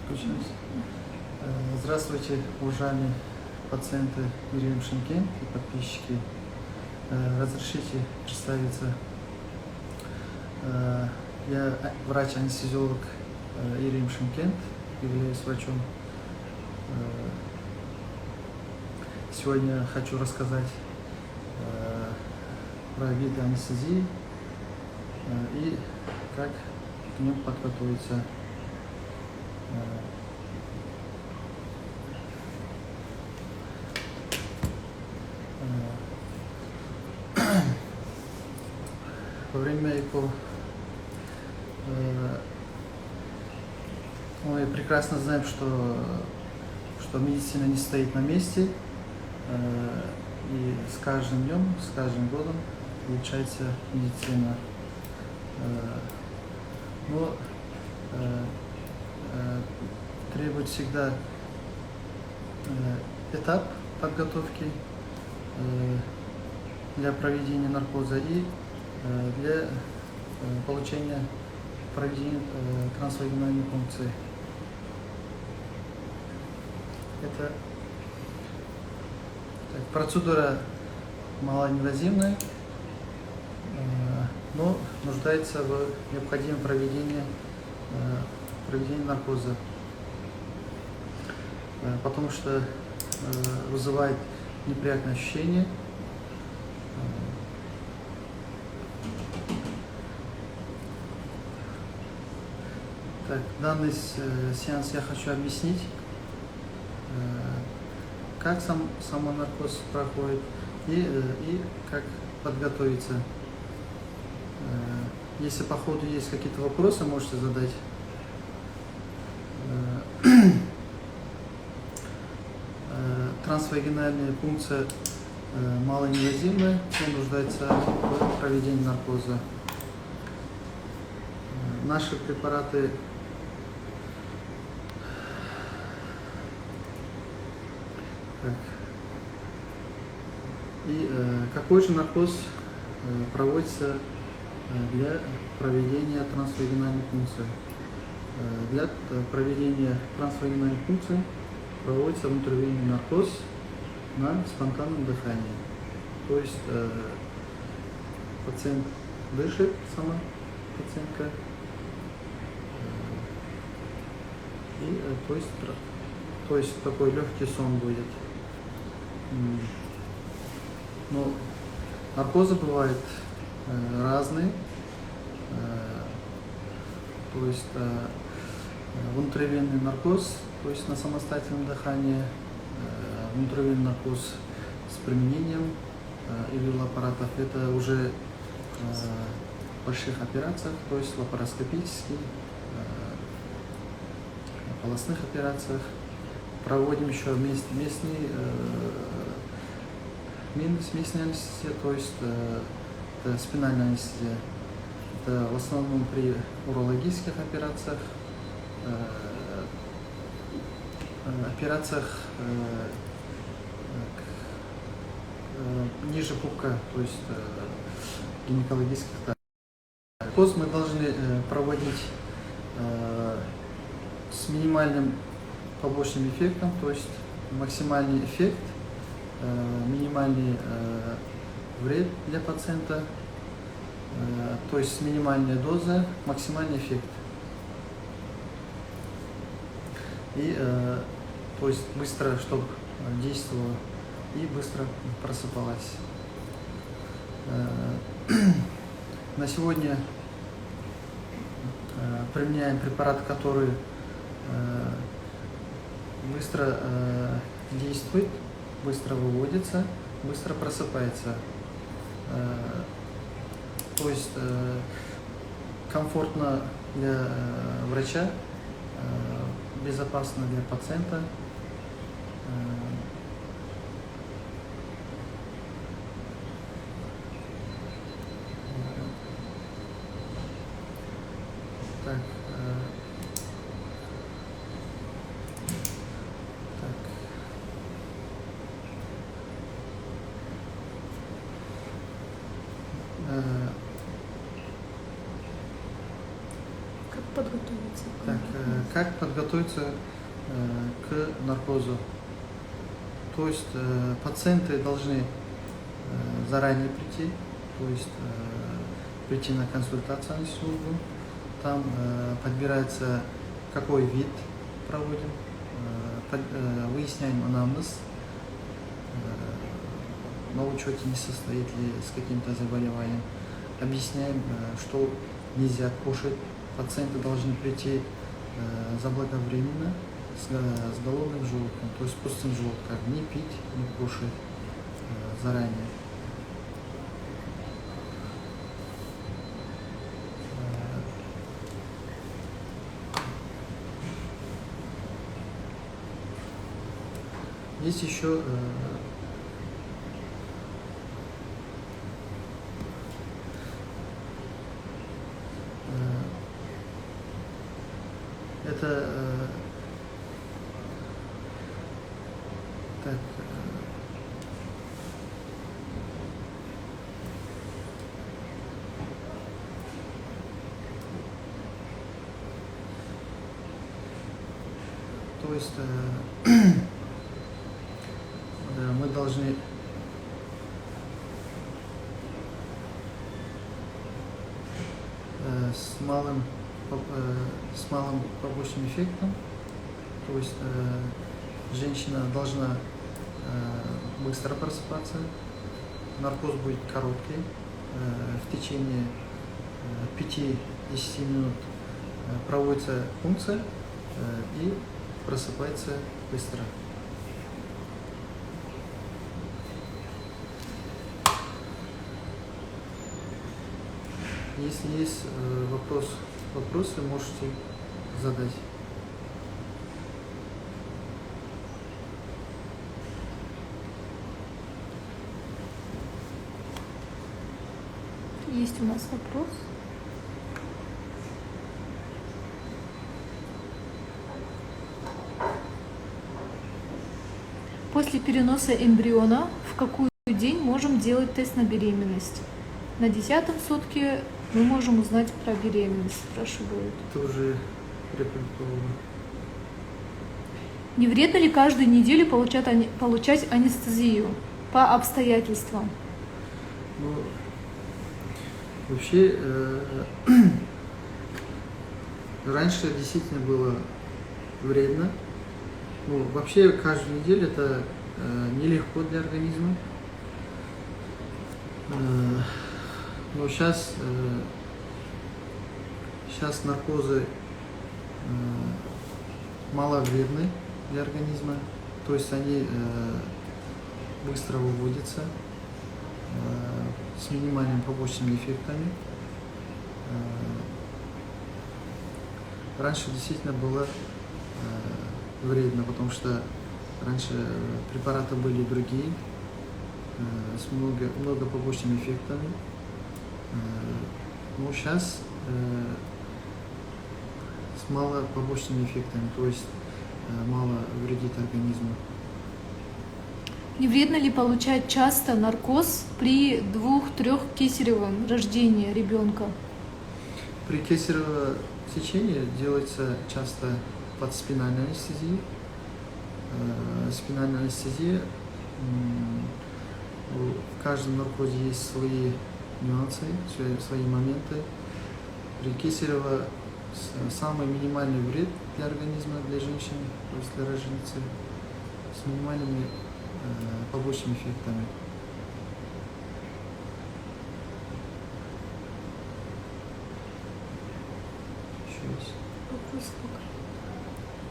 Включились. Здравствуйте, уважаемые пациенты Ирина Шимкент и подписчики. Разрешите представиться. Я врач-анестезиолог Ирина Шимкент, являюсь врачом. Сегодня хочу рассказать про виды анестезии и как к ним подготовиться. Во время ЭКО мы прекрасно знаем, что медицина не стоит на месте, и с каждым днем, с каждым годом улучшается медицина. Но требует всегда этап подготовки для проведения наркоза и для проведения трансвагинальной пункции. Это процедура малоинвазивная, но нуждается в необходимом проведении наркоза, потому что вызывает неприятные ощущения. Так, данный сеанс я хочу объяснить, как сам наркоз проходит и как подготовиться. Если по ходу есть какие-то вопросы, можете задать. Трансвагинальная пункция малоинвазивная, но нуждается в проведении наркоза. Наши препараты какой же наркоз проводится для проведения трансвагинальной пункции? Для проведения трансвагинальной пункции проводится внутривенный наркоз на спонтанном дыхании. То есть пациент дышит, сама пациентка, и то есть такой легкий сон будет. Но наркозы бывают разные, то есть внутривенный наркоз, то есть на самостоятельном дыхании, внутривенный наркоз с применением ИВЛ аппаратов, это уже в больших операциях, то есть лапароскопических, полостных операциях. Проводим еще местные анестезия, то есть это спинальная анестезия. Это в основном при урологических операциях, ниже пупка, то есть гинекологических. Наркоз мы должны проводить с минимальным побочным эффектом, то есть максимальный эффект, минимальный вред для пациента, то есть минимальная доза, максимальный эффект. И то есть быстро, чтобы действовало и быстро просыпалась. На сегодня применяем препарат, который быстро действует, быстро выводится, быстро просыпается. То есть комфортно для врача, безопасно для пациента. Так. Как подготовиться? Так, как подготовиться к наркозу? То есть пациенты должны заранее прийти, то есть прийти на консультационную службу. Там подбирается, какой вид проводим, выясняем анамнез, на учете не состоит ли с каким-то заболеванием, объясняем, что нельзя кушать. Пациенты должны прийти заблаговременно с голодным желудком, то есть пустым желудком, не пить, не кушать заранее. Есть еще это так, то есть мы должны с малым побочным эффектом, то есть женщина должна быстро просыпаться, наркоз будет короткий, в течение 5-10 минут проводится пункция и просыпается быстро. Если есть вопросы можете задать. Есть у нас вопрос. После переноса эмбриона в какой день можем делать тест на беременность? На 10-м сутке мы можем узнать про беременность, спрашивают. Это уже репродуктивно. Не вредно ли каждую неделю получать анестезию по обстоятельствам? Ну, вообще, раньше действительно было вредно. Ну, вообще, каждую неделю это нелегко для организма. Но сейчас наркозы маловредны для организма, то есть они быстро выводятся с минимальными побочными эффектами. Раньше действительно было вредно, потому что раньше препараты были другие, с много побочными эффектами. Но сейчас с мало побочными эффектами, то есть мало вредит организму. Не вредно ли получать часто наркоз при 2-3 кесаревом рождении ребенка? При кесаревом сечении делается часто под спинальной анестезией. Спинальная анестезия, в каждом наркозе есть свои нюансы, свои моменты. При кесарево самый минимальный вред для организма, для женщины, то есть для роженицы, с минимальными побочными эффектами. Еще есть? Вопрос пока.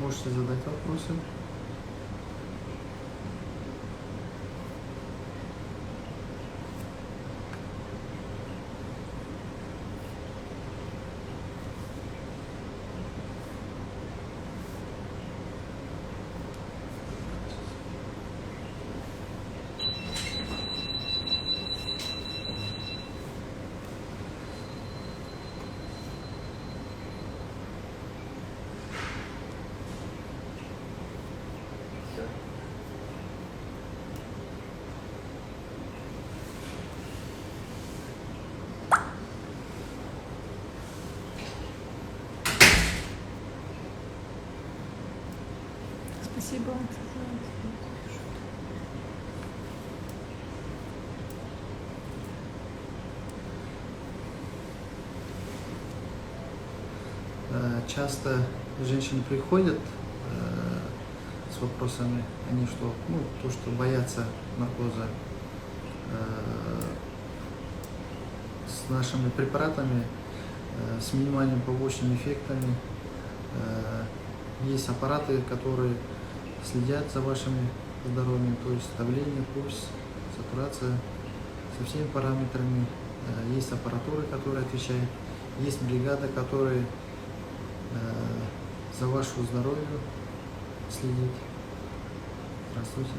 Можете задать вопросы. Спасибо. Часто женщины приходят с вопросами, они что, ну, то, что боятся наркоза, с нашими препаратами, с минимальными побочными эффектами. Есть аппараты, которые следят за вашими здоровьем, то есть давление, пульс, сатурация, со всеми параметрами. Есть аппаратура, которая отвечает, есть бригада, которая за вашу здоровье следит. Здравствуйте.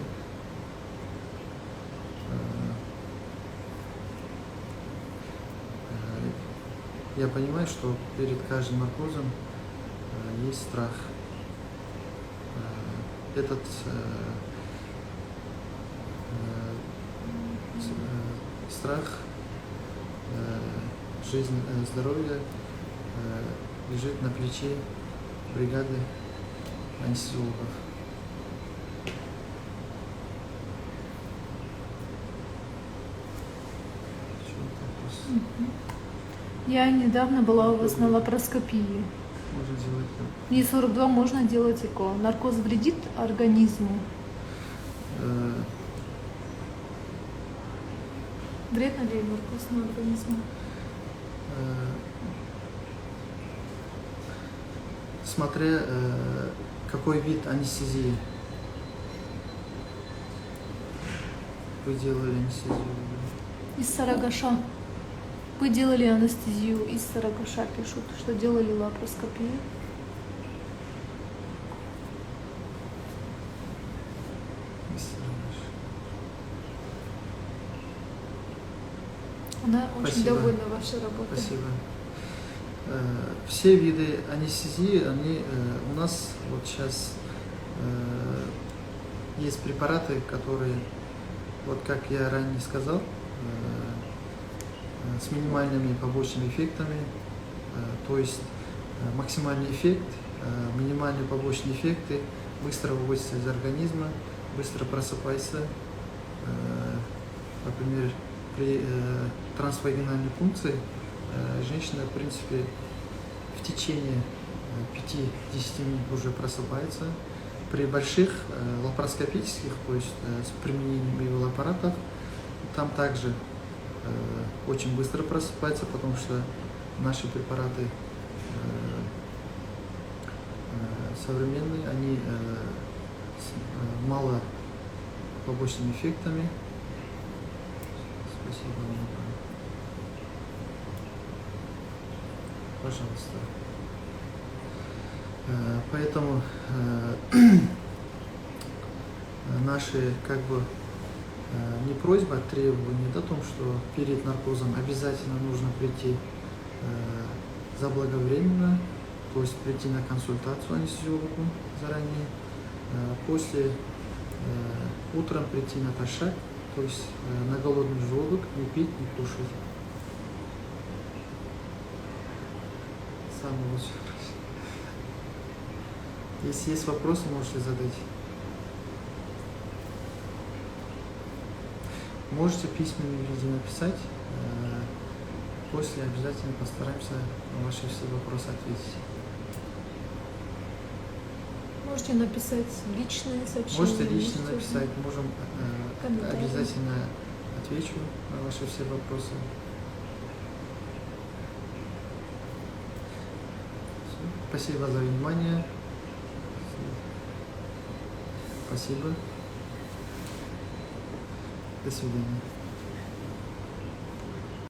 Я понимаю, что перед каждым наркозом есть страх. Этот страх жизни, здоровья лежит на плече бригады анестезиологов. Я недавно была у вас на лапароскопии. Можно делать. Мне 42, можно делать ЭКО. Наркоз вредит организму? Вредно ли наркоз на организм? Смотря какой вид анестезии вы делали анестезию. Из Сарагаша. Вы делали анестезию из Сарагаша, пишут, что делали лапароскопию. Она очень Спасибо. довольна вашей работой. Спасибо. Все виды анестезии, они у нас вот сейчас есть препараты, которые, вот как я ранее сказал, с минимальными побочными эффектами, то есть максимальный эффект, минимальные побочные эффекты, быстро выводятся из организма, быстро просыпается. Например, при трансвагинальной пункции женщина, в принципе, в течение 5-10 минут уже просыпается. При больших лапароскопических, то есть с применением ИВЛ-аппаратов, там также очень быстро просыпается, потому что наши препараты современные, они с мало побочными эффектами. Спасибо вам. Пожалуйста. Поэтому наши не просьба, а требования о том, что перед наркозом обязательно нужно прийти заблаговременно, то есть прийти на консультацию анестезиологу заранее, после утром прийти на ташак, то есть на голодный желудок, не пить, не кушать. Самый лучший. Если есть вопросы, можете задать. Можете в письменном виде написать. После обязательно постараемся на ваши все вопросы ответить. Можете написать личные сообщения. Можете лично написать, можем комментарии. обязательно отвечу на ваши все вопросы. Спасибо за внимание. Спасибо. До свидания.